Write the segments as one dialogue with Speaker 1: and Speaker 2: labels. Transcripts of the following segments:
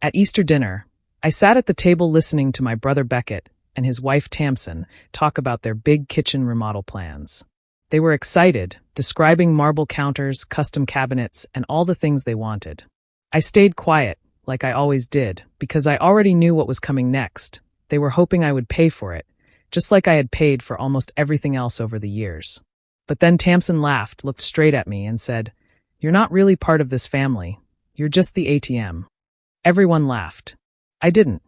Speaker 1: At Easter dinner, I sat at the table listening to my brother Beckett and his wife Tamsin talk about their big kitchen remodel plans. They were excited, describing marble counters, custom cabinets, and all the things they wanted. I stayed quiet, like I always did, because I already knew what was coming next. They were hoping I would pay for it, just like I had paid for almost everything else over the years. But then Tamsin laughed, looked straight at me, and said, "You're not really part of this family. You're just the ATM." Everyone laughed. I didn't.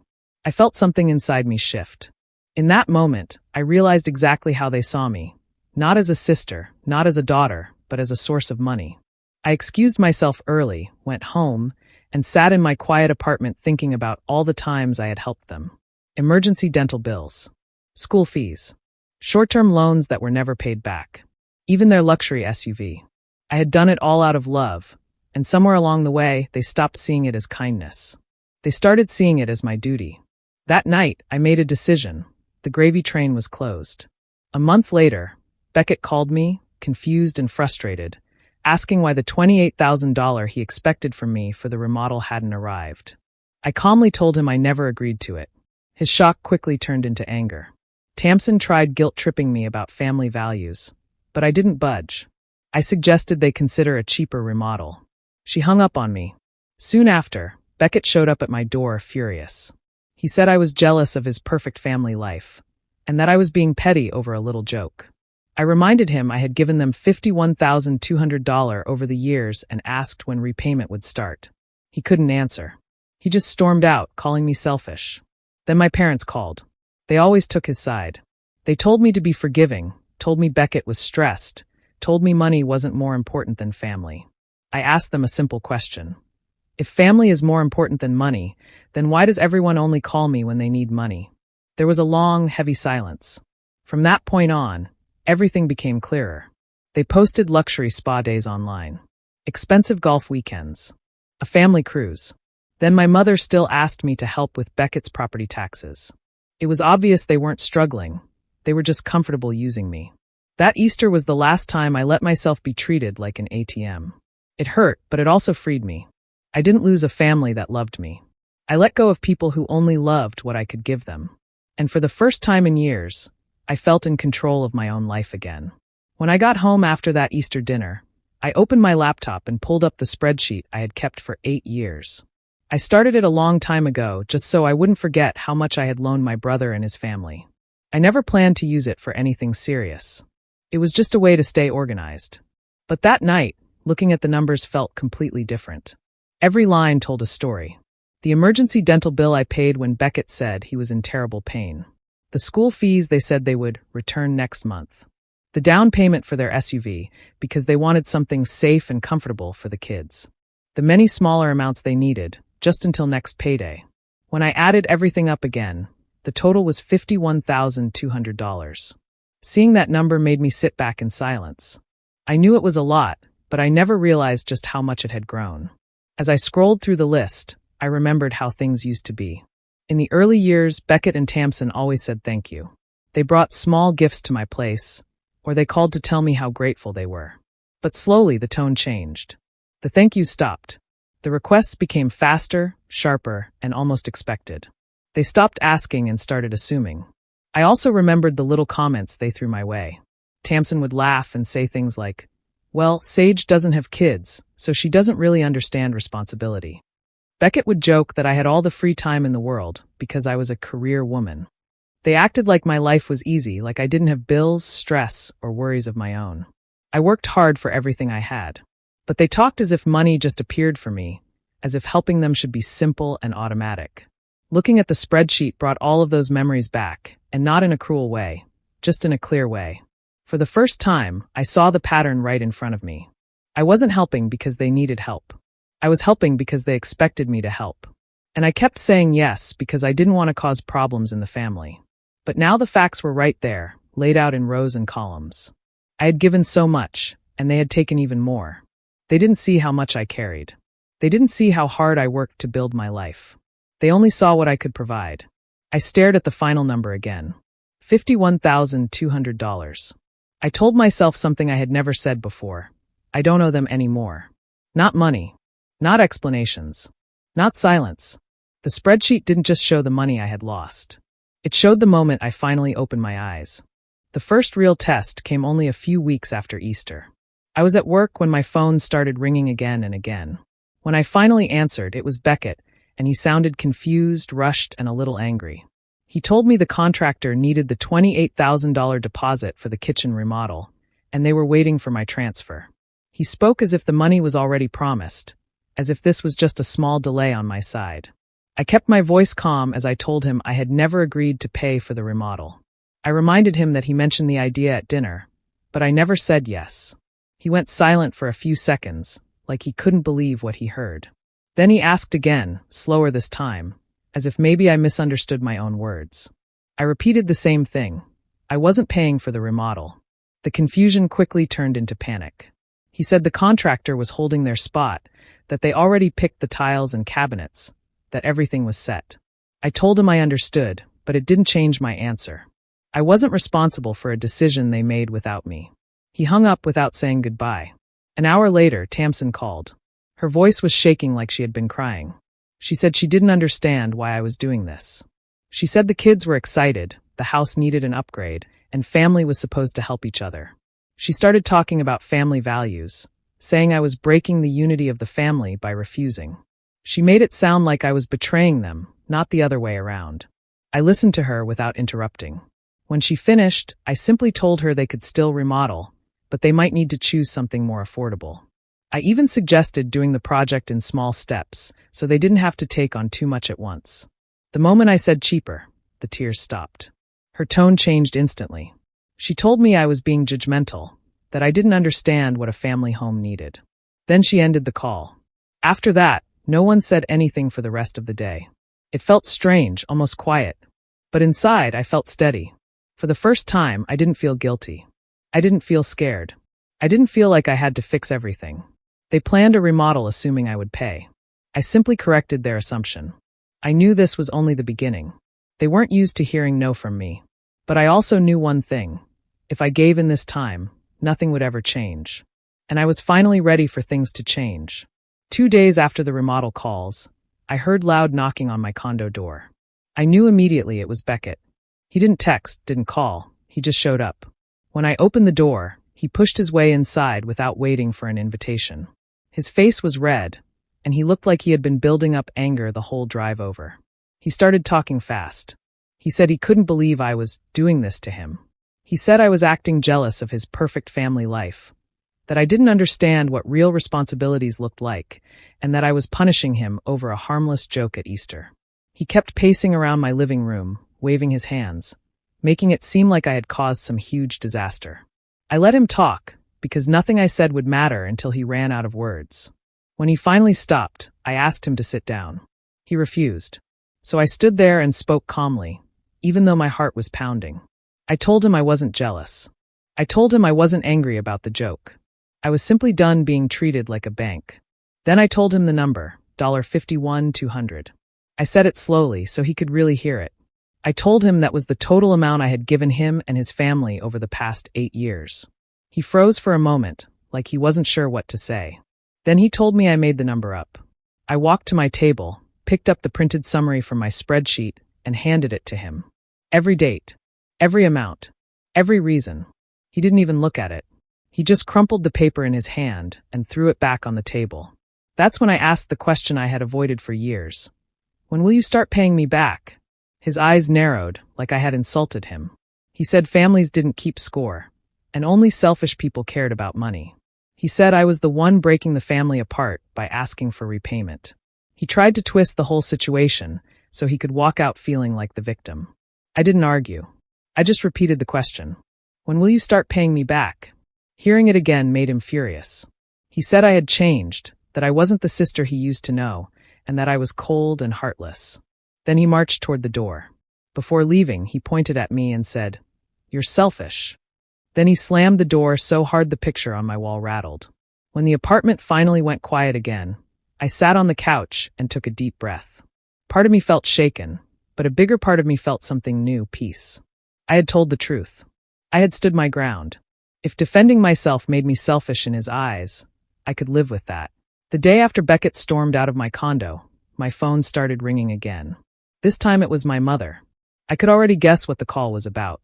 Speaker 1: I felt something inside me shift. In that moment, I realized exactly how they saw me. Not as a sister, not as a daughter, but as a source of money. I excused myself early, went home, and sat in my quiet apartment thinking about all the times I had helped them. Emergency dental bills, school fees, short-term loans that were never paid back, even their luxury SUV. I had done it all out of love, and somewhere along the way, they stopped seeing it as kindness. They started seeing it as my duty. That night, I made a decision. The gravy train was closed. A month later, Beckett called me, confused and frustrated, asking why the $28,000 he expected from me for the remodel hadn't arrived. I calmly told him I never agreed to it. His shock quickly turned into anger. Tamsin tried guilt-tripping me about family values, but I didn't budge. I suggested they consider a cheaper remodel. She hung up on me. Soon after, Beckett showed up at my door, furious. He said I was jealous of his perfect family life, and that I was being petty over a little joke. I reminded him I had given them $51,200 over the years and asked when repayment would start. He couldn't answer. He just stormed out, calling me selfish. Then my parents called. They always took his side. They told me to be forgiving, told me Beckett was stressed, told me money wasn't more important than family. I asked them a simple question. If family is more important than money, then why does everyone only call me when they need money? There was a long, heavy silence. From that point on, everything became clearer. They posted luxury spa days online, expensive golf weekends, a family cruise. Then my mother still asked me to help with Beckett's property taxes. It was obvious they weren't struggling. They were just comfortable using me. That Easter was the last time I let myself be treated like an ATM. It hurt, but it also freed me. I didn't lose a family that loved me. I let go of people who only loved what I could give them. And for the first time in years, I felt in control of my own life again. When I got home after that Easter dinner, I opened my laptop and pulled up the spreadsheet I had kept for 8 years. I started it a long time ago just so I wouldn't forget how much I had loaned my brother and his family. I never planned to use it for anything serious. It was just a way to stay organized. But that night, looking at the numbers felt completely different. Every line told a story. The emergency dental bill I paid when Beckett said he was in terrible pain. The school fees they said they would return next month. The down payment for their SUV because they wanted something safe and comfortable for the kids. The many smaller amounts they needed, just until next payday. When I added everything up again, the total was $51,200. Seeing that number made me sit back in silence. I knew it was a lot, but I never realized just how much it had grown. As I scrolled through the list, I remembered how things used to be. In the early years, Beckett and Tamsin always said thank you. They brought small gifts to my place, or they called to tell me how grateful they were. But slowly the tone changed. The thank yous stopped. The requests became faster, sharper, and almost expected. They stopped asking and started assuming. I also remembered the little comments they threw my way. Tamsin would laugh and say things like, "Well, Sage doesn't have kids, so she doesn't really understand responsibility." Beckett would joke that I had all the free time in the world because I was a career woman. They acted like my life was easy, like I didn't have bills, stress, or worries of my own. I worked hard for everything I had. But they talked as if money just appeared for me, as if helping them should be simple and automatic. Looking at the spreadsheet brought all of those memories back, and not in a cruel way, just in a clear way. For the first time, I saw the pattern right in front of me. I wasn't helping because they needed help. I was helping because they expected me to help. And I kept saying yes because I didn't want to cause problems in the family. But now the facts were right there, laid out in rows and columns. I had given so much, and they had taken even more. They didn't see how much I carried. They didn't see how hard I worked to build my life. They only saw what I could provide. I stared at the final number again. $51,200. I told myself something I had never said before. I don't owe them any more. Not money. Not explanations. Not silence. The spreadsheet didn't just show the money I had lost. It showed the moment I finally opened my eyes. The first real test came only a few weeks after Easter. I was at work when my phone started ringing again and again. When I finally answered, it was Beckett, and he sounded confused, rushed, and a little angry. He told me the contractor needed the $28,000 deposit for the kitchen remodel, and they were waiting for my transfer. He spoke as if the money was already promised, as if this was just a small delay on my side. I kept my voice calm as I told him I had never agreed to pay for the remodel. I reminded him that he mentioned the idea at dinner, but I never said yes. He went silent for a few seconds, like he couldn't believe what he heard. Then he asked again, slower this time, as if maybe I misunderstood my own words. I repeated the same thing. I wasn't paying for the remodel. The confusion quickly turned into panic. He said the contractor was holding their spot, that they already picked the tiles and cabinets, that everything was set. I told him I understood, but it didn't change my answer. I wasn't responsible for a decision they made without me. He hung up without saying goodbye. An hour later, Tamsin called. Her voice was shaking like she had been crying. She said she didn't understand why I was doing this. She said the kids were excited, the house needed an upgrade, and family was supposed to help each other. She started talking about family values, saying I was breaking the unity of the family by refusing. She made it sound like I was betraying them, not the other way around. I listened to her without interrupting. When she finished, I simply told her they could still remodel, but they might need to choose something more affordable. I even suggested doing the project in small steps, so they didn't have to take on too much at once. The moment I said cheaper, the tears stopped. Her tone changed instantly. She told me I was being judgmental, that I didn't understand what a family home needed. Then she ended the call. After that, no one said anything for the rest of the day. It felt strange, almost quiet. But inside, I felt steady. For the first time, I didn't feel guilty. I didn't feel scared. I didn't feel like I had to fix everything. They planned a remodel assuming I would pay. I simply corrected their assumption. I knew this was only the beginning. They weren't used to hearing no from me. But I also knew one thing. If I gave in this time, nothing would ever change. And I was finally ready for things to change. 2 days after the remodel calls, I heard loud knocking on my condo door. I knew immediately it was Beckett. He didn't text, didn't call, he just showed up. When I opened the door, he pushed his way inside without waiting for an invitation. His face was red, and he looked like he had been building up anger the whole drive over. He started talking fast. He said he couldn't believe I was doing this to him. He said I was acting jealous of his perfect family life, that I didn't understand what real responsibilities looked like, and that I was punishing him over a harmless joke at Easter. He kept pacing around my living room, waving his hands, making it seem like I had caused some huge disaster. I let him talk, because nothing I said would matter until he ran out of words. When he finally stopped, I asked him to sit down. He refused. So I stood there and spoke calmly, even though my heart was pounding. I told him I wasn't jealous. I told him I wasn't angry about the joke. I was simply done being treated like a bank. Then I told him the number, $51,200. I said it slowly so he could really hear it. I told him that was the total amount I had given him and his family over the past 8 years. He froze for a moment, like he wasn't sure what to say. Then he told me I made the number up. I walked to my table, picked up the printed summary from my spreadsheet, and handed it to him. Every date, every amount, every reason. He didn't even look at it. He just crumpled the paper in his hand and threw it back on the table. That's when I asked the question I had avoided for years. When will you start paying me back? His eyes narrowed, like I had insulted him. He said families didn't keep score, and only selfish people cared about money. He said I was the one breaking the family apart by asking for repayment. He tried to twist the whole situation so he could walk out feeling like the victim. I didn't argue. I just repeated the question. When will you start paying me back? Hearing it again made him furious. He said I had changed, that I wasn't the sister he used to know, and that I was cold and heartless. Then he marched toward the door. Before leaving, he pointed at me and said, "You're selfish." Then he slammed the door so hard the picture on my wall rattled. When the apartment finally went quiet again, I sat on the couch and took a deep breath. Part of me felt shaken, but a bigger part of me felt something new, peace. I had told the truth. I had stood my ground. If defending myself made me selfish in his eyes, I could live with that. The day after Beckett stormed out of my condo, my phone started ringing again. This time it was my mother. I could already guess what the call was about.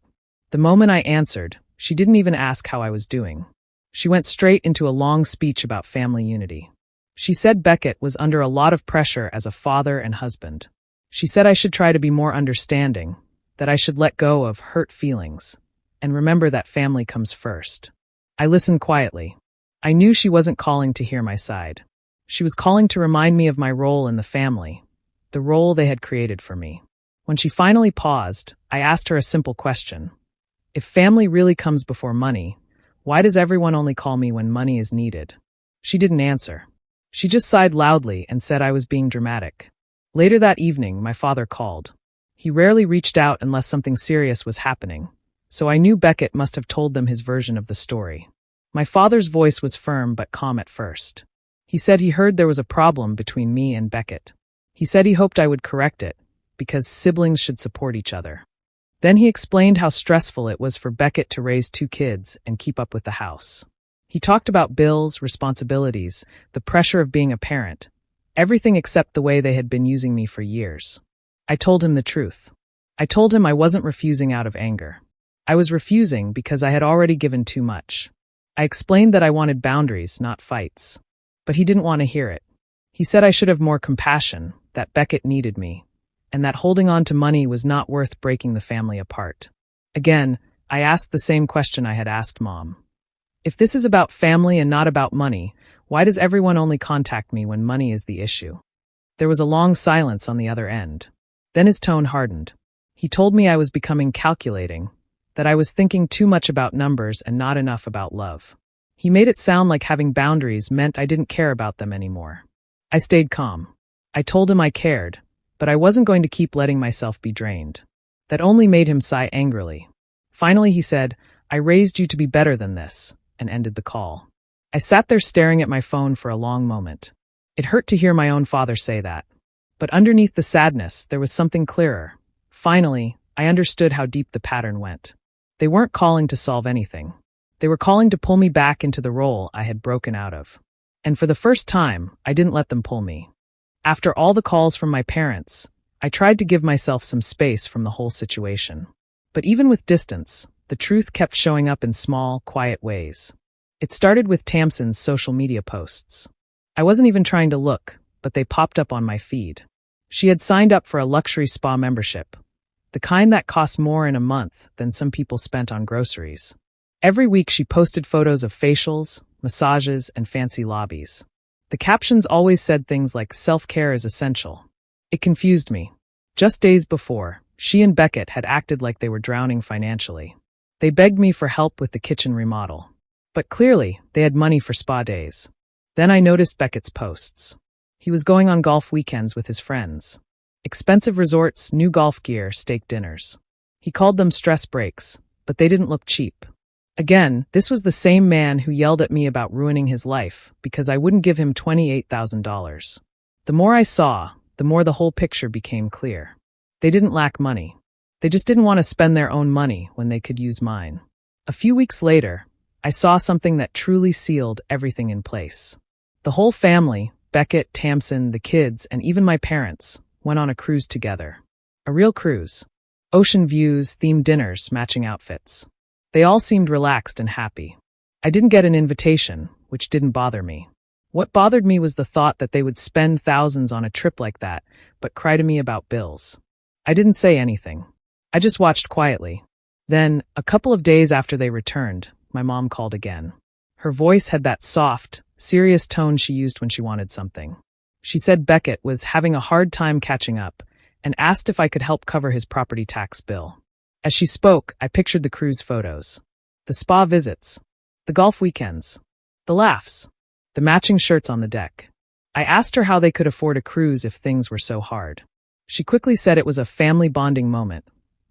Speaker 1: The moment I answered, she didn't even ask how I was doing. She went straight into a long speech about family unity. She said Beckett was under a lot of pressure as a father and husband. She said I should try to be more understanding, that I should let go of hurt feelings, and remember that family comes first. I listened quietly. I knew she wasn't calling to hear my side. She was calling to remind me of my role in the family, the role they had created for me. When she finally paused, I asked her a simple question. If family really comes before money, why does everyone only call me when money is needed? She didn't answer. She just sighed loudly and said I was being dramatic. Later that evening, my father called. He rarely reached out unless something serious was happening, so I knew Beckett must have told them his version of the story. My father's voice was firm but calm at first. He said he heard there was a problem between me and Beckett. He said he hoped I would correct it, because siblings should support each other. Then he explained how stressful it was for Beckett to raise 2 kids and keep up with the house. He talked about bills, responsibilities, the pressure of being a parent, everything except the way they had been using me for years. I told him the truth. I told him I wasn't refusing out of anger. I was refusing because I had already given too much. I explained that I wanted boundaries, not fights. But he didn't want to hear it. He said I should have more compassion, that Beckett needed me, and that holding on to money was not worth breaking the family apart. Again, I asked the same question I had asked Mom. If this is about family and not about money, why does everyone only contact me when money is the issue? There was a long silence on the other end. Then his tone hardened. He told me I was becoming calculating, that I was thinking too much about numbers and not enough about love. He made it sound like having boundaries meant I didn't care about them anymore. I stayed calm. I told him I cared, but I wasn't going to keep letting myself be drained. That only made him sigh angrily. Finally he said, I raised you to be better than this, and ended the call. I sat there staring at my phone for a long moment. It hurt to hear my own father say that. But underneath the sadness, there was something clearer. Finally, I understood how deep the pattern went. They weren't calling to solve anything. They were calling to pull me back into the role I had broken out of. And for the first time, I didn't let them pull me. After all the calls from my parents, I tried to give myself some space from the whole situation. But even with distance, the truth kept showing up in small, quiet ways. It started with Tamsin's social media posts. I wasn't even trying to look, but they popped up on my feed. She had signed up for a luxury spa membership, the kind that costs more in a month than some people spent on groceries. Every week she posted photos of facials, massages, and fancy lobbies. The captions always said things like self-care is essential. It confused me. Just days before, she and Beckett had acted like they were drowning financially. They begged me for help with the kitchen remodel. But clearly, they had money for spa days. Then I noticed Beckett's posts. He was going on golf weekends with his friends. Expensive resorts, new golf gear, steak dinners. He called them stress breaks, but they didn't look cheap. Again, this was the same man who yelled at me about ruining his life because I wouldn't give him $28,000. The more I saw, the more the whole picture became clear. They didn't lack money. They just didn't want to spend their own money when they could use mine. A few weeks later, I saw something that truly sealed everything in place. The whole family, Beckett, Tamsin, the kids, and even my parents, went on a cruise together. A real cruise. Ocean views, themed dinners, matching outfits. They all seemed relaxed and happy. I didn't get an invitation, which didn't bother me. What bothered me was the thought that they would spend thousands on a trip like that, but cry to me about bills. I didn't say anything. I just watched quietly. Then, a couple of days after they returned, my mom called again. Her voice had that soft, serious tone she used when she wanted something. She said Beckett was having a hard time catching up and asked if I could help cover his property tax bill. As she spoke, I pictured the cruise photos, the spa visits, the golf weekends, the laughs, the matching shirts on the deck. I asked her how they could afford a cruise if things were so hard. She quickly said it was a family bonding moment.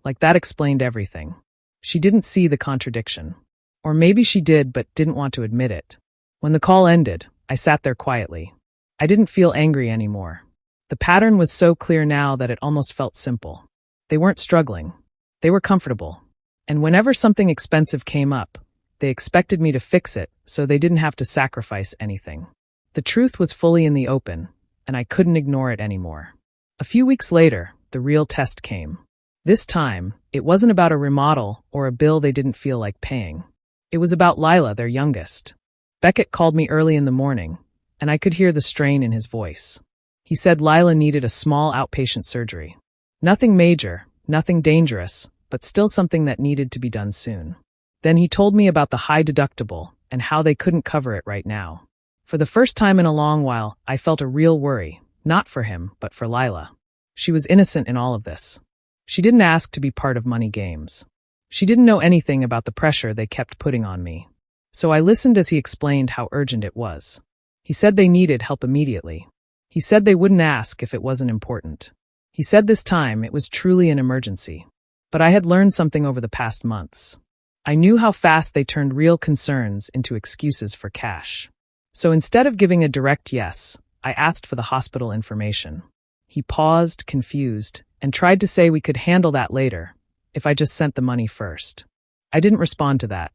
Speaker 1: Like that explained everything. She didn't see the contradiction. Or maybe she did but didn't want to admit it. When the call ended, I sat there quietly. I didn't feel angry anymore. The pattern was so clear now that it almost felt simple. They weren't struggling. They were comfortable. And whenever something expensive came up, they expected me to fix it so they didn't have to sacrifice anything. The truth was fully in the open, and I couldn't ignore it anymore. A few weeks later, the real test came. This time, it wasn't about a remodel or a bill they didn't feel like paying. It was about Lila, their youngest. Beckett called me early in the morning, and I could hear the strain in his voice. He said Lila needed a small outpatient surgery. Nothing major, nothing dangerous, but still something that needed to be done soon. Then he told me about the high deductible and how they couldn't cover it right now. For the first time in a long while, I felt a real worry, not for him, but for Lila. She was innocent in all of this. She didn't ask to be part of money games. She didn't know anything about the pressure they kept putting on me. So I listened as he explained how urgent it was. He said they needed help immediately. He said they wouldn't ask if it wasn't important. He said this time it was truly an emergency. But I had learned something over the past months. I knew how fast they turned real concerns into excuses for cash. So instead of giving a direct yes, I asked for the hospital information. He paused, confused, and tried to say we could handle that later, if I just sent the money first. I didn't respond to that.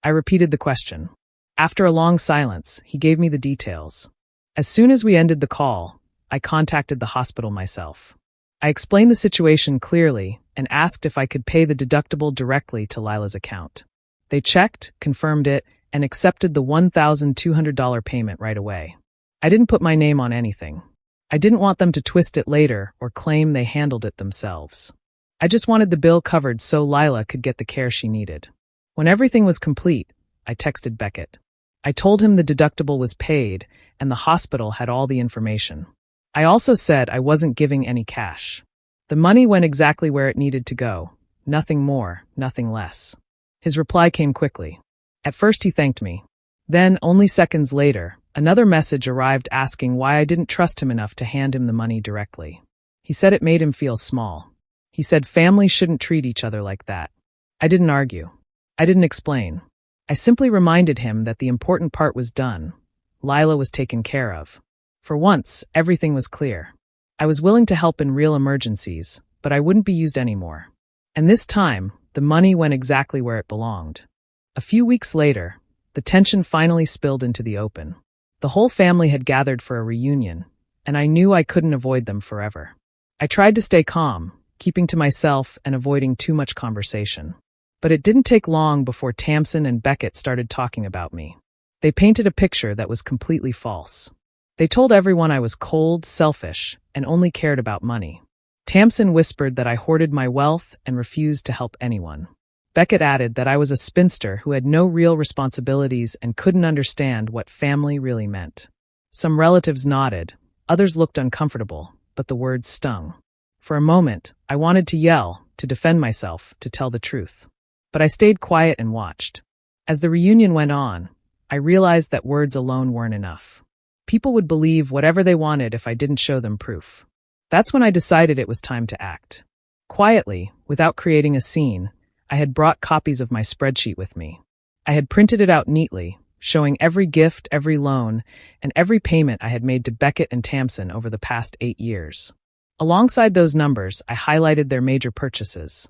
Speaker 1: I repeated the question. After a long silence, he gave me the details. As soon as we ended the call, I contacted the hospital myself. I explained the situation clearly and asked if I could pay the deductible directly to Lila's account. They checked, confirmed it, and accepted the $1,200 payment right away. I didn't put my name on anything. I didn't want them to twist it later or claim they handled it themselves. I just wanted the bill covered so Lila could get the care she needed. When everything was complete, I texted Beckett. I told him the deductible was paid and the hospital had all the information. I also said I wasn't giving any cash. The money went exactly where it needed to go. Nothing more, nothing less. His reply came quickly. At first he thanked me. Then, only seconds later, another message arrived asking why I didn't trust him enough to hand him the money directly. He said it made him feel small. He said families shouldn't treat each other like that. I didn't argue. I didn't explain. I simply reminded him that the important part was done. Lila was taken care of. For once, everything was clear. I was willing to help in real emergencies, but I wouldn't be used anymore. And this time, the money went exactly where it belonged. A few weeks later, the tension finally spilled into the open. The whole family had gathered for a reunion, and I knew I couldn't avoid them forever. I tried to stay calm, keeping to myself and avoiding too much conversation. But it didn't take long before Tamsin and Beckett started talking about me. They painted a picture that was completely false. They told everyone I was cold, selfish, and only cared about money. Tamsin whispered that I hoarded my wealth and refused to help anyone. Beckett added that I was a spinster who had no real responsibilities and couldn't understand what family really meant. Some relatives nodded, others looked uncomfortable, but the words stung. For a moment, I wanted to yell, to defend myself, to tell the truth. But I stayed quiet and watched. As the reunion went on, I realized that words alone weren't enough. People would believe whatever they wanted if I didn't show them proof. That's when I decided it was time to act. Quietly, without creating a scene, I had brought copies of my spreadsheet with me. I had printed it out neatly, showing every gift, every loan, and every payment I had made to Beckett and Tamsin over the past 8 years. Alongside those numbers, I highlighted their major purchases.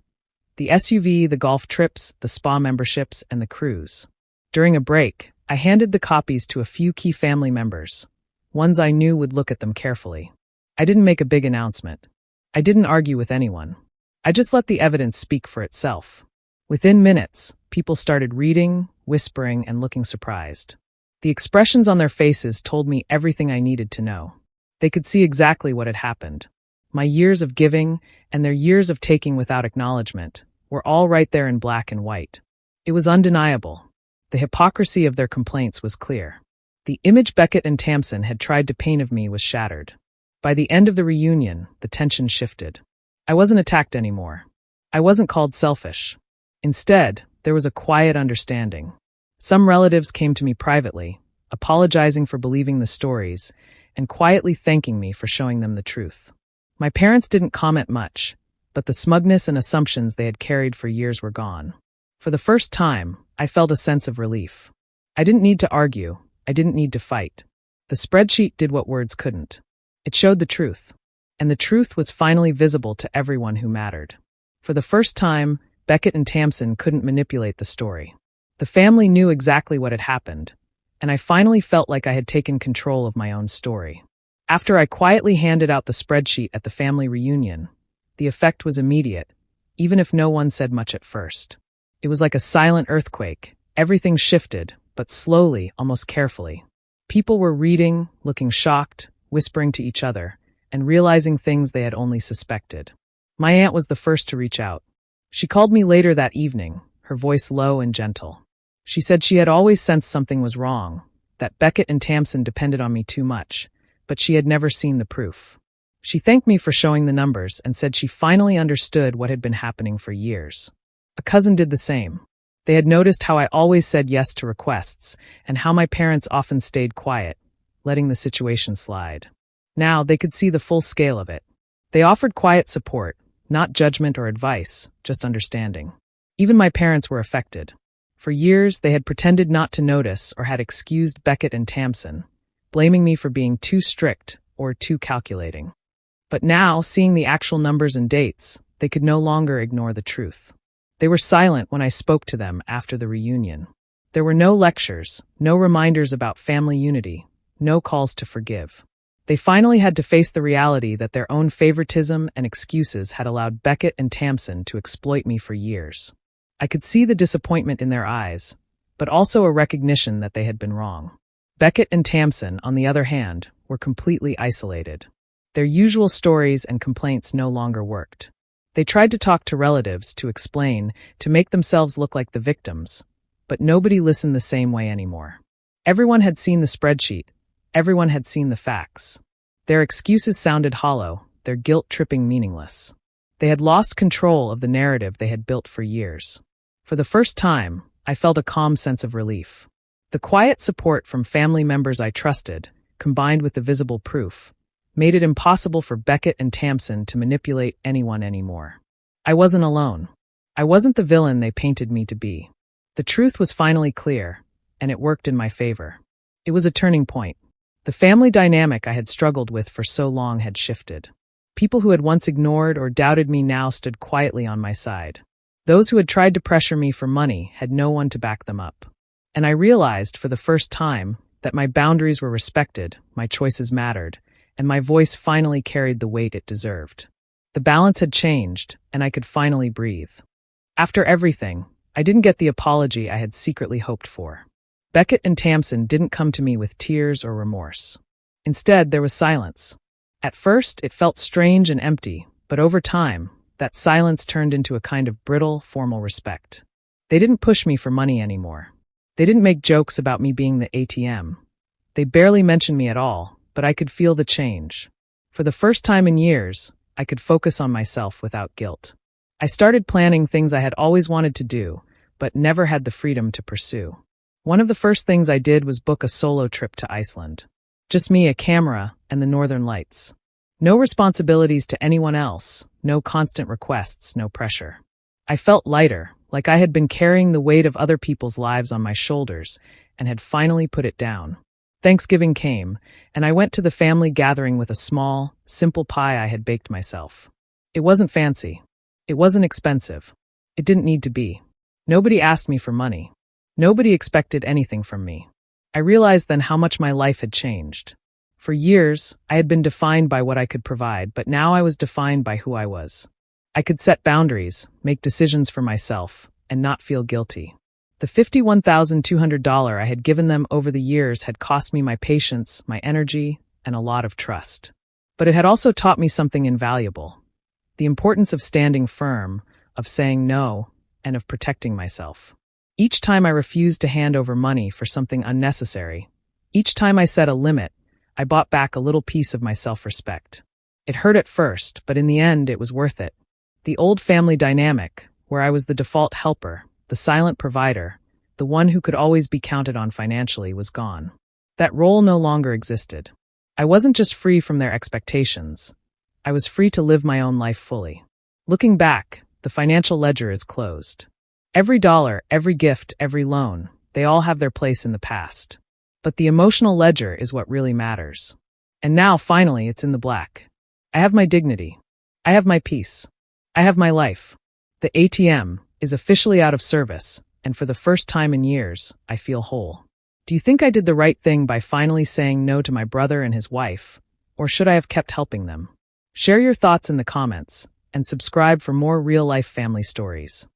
Speaker 1: The SUV, the golf trips, the spa memberships, and the cruise. During a break, I handed the copies to a few key family members, ones I knew would look at them carefully. I didn't make a big announcement. I didn't argue with anyone. I just let the evidence speak for itself. Within minutes, people started reading, whispering, and looking surprised. The expressions on their faces told me everything I needed to know. They could see exactly what had happened. My years of giving and their years of taking without acknowledgement were all right there in black and white. It was undeniable. The hypocrisy of their complaints was clear. The image Beckett and Tamsin had tried to paint of me was shattered. By the end of the reunion, the tension shifted. I wasn't attacked anymore. I wasn't called selfish. Instead, there was a quiet understanding. Some relatives came to me privately, apologizing for believing the stories, and quietly thanking me for showing them the truth. My parents didn't comment much, but the smugness and assumptions they had carried for years were gone. For the first time, I felt a sense of relief. I didn't need to argue. I didn't need to fight. The spreadsheet did what words couldn't. It showed the truth. And the truth was finally visible to everyone who mattered. For the first time, Beckett and Tamsin couldn't manipulate the story. The family knew exactly what had happened, and I finally felt like I had taken control of my own story. After I quietly handed out the spreadsheet at the family reunion, the effect was immediate, even if no one said much at first. It was like a silent earthquake. Everything shifted, but slowly, almost carefully. People were reading, looking shocked, whispering to each other, and realizing things they had only suspected. My aunt was the first to reach out. She called me later that evening, her voice low and gentle. She said she had always sensed something was wrong, that Beckett and Tamsin depended on me too much, but she had never seen the proof. She thanked me for showing the numbers and said she finally understood what had been happening for years. A cousin did the same. They had noticed how I always said yes to requests and how my parents often stayed quiet, letting the situation slide. Now they could see the full scale of it. They offered quiet support, not judgment or advice, just understanding. Even my parents were affected. For years, they had pretended not to notice or had excused Beckett and Tamsin, blaming me for being too strict or too calculating. But now, seeing the actual numbers and dates, they could no longer ignore the truth. They were silent when I spoke to them after the reunion. There were no lectures, no reminders about family unity, no calls to forgive. They finally had to face the reality that their own favoritism and excuses had allowed Beckett and Tamsin to exploit me for years. I could see the disappointment in their eyes, but also a recognition that they had been wrong. Beckett and Tamsin, on the other hand, were completely isolated. Their usual stories and complaints no longer worked. They tried to talk to relatives, to explain, to make themselves look like the victims, but nobody listened the same way anymore. Everyone had seen the spreadsheet. Everyone had seen the facts. Their excuses sounded hollow, their guilt-tripping meaningless. They had lost control of the narrative they had built for years. For the first time, I felt a calm sense of relief. The quiet support from family members I trusted, combined with the visible proof, made it impossible for Beckett and Tamsin to manipulate anyone anymore. I wasn't alone. I wasn't the villain they painted me to be. The truth was finally clear, and it worked in my favor. It was a turning point. The family dynamic I had struggled with for so long had shifted. People who had once ignored or doubted me now stood quietly on my side. Those who had tried to pressure me for money had no one to back them up. And I realized for the first time that my boundaries were respected, my choices mattered, and my voice finally carried the weight it deserved. The balance had changed, and I could finally breathe. After everything, I didn't get the apology I had secretly hoped for. Beckett and Tamsin didn't come to me with tears or remorse. Instead, there was silence. At first, it felt strange and empty, but over time, that silence turned into a kind of brittle, formal respect. They didn't push me for money anymore. They didn't make jokes about me being the ATM. They barely mentioned me at all, but I could feel the change. For the first time in years, I could focus on myself without guilt. I started planning things I had always wanted to do, but never had the freedom to pursue. One of the first things I did was book a solo trip to Iceland. Just me, a camera, and the northern lights. No responsibilities to anyone else, no constant requests, no pressure. I felt lighter, like I had been carrying the weight of other people's lives on my shoulders, and had finally put it down. Thanksgiving came, and I went to the family gathering with a small, simple pie I had baked myself. It wasn't fancy. It wasn't expensive. It didn't need to be. Nobody asked me for money. Nobody expected anything from me. I realized then how much my life had changed. For years, I had been defined by what I could provide, but now I was defined by who I was. I could set boundaries, make decisions for myself, and not feel guilty. The $51,200 I had given them over the years had cost me my patience, my energy, and a lot of trust. But it had also taught me something invaluable. The importance of standing firm, of saying no, and of protecting myself. Each time I refused to hand over money for something unnecessary, each time I set a limit, I bought back a little piece of my self-respect. It hurt at first, but in the end it was worth it. The old family dynamic, where I was the default helper, the silent provider, the one who could always be counted on financially, was gone. That role no longer existed. I wasn't just free from their expectations. I was free to live my own life fully. Looking back, the financial ledger is closed. Every dollar, every gift, every loan, they all have their place in the past. But the emotional ledger is what really matters. And now, finally, it's in the black. I have my dignity. I have my peace. I have my life. The ATM is officially out of service, and for the first time in years, I feel whole. Do you think I did the right thing by finally saying no to my brother and his wife, or should I have kept helping them? Share your thoughts in the comments and subscribe for more real-life family stories.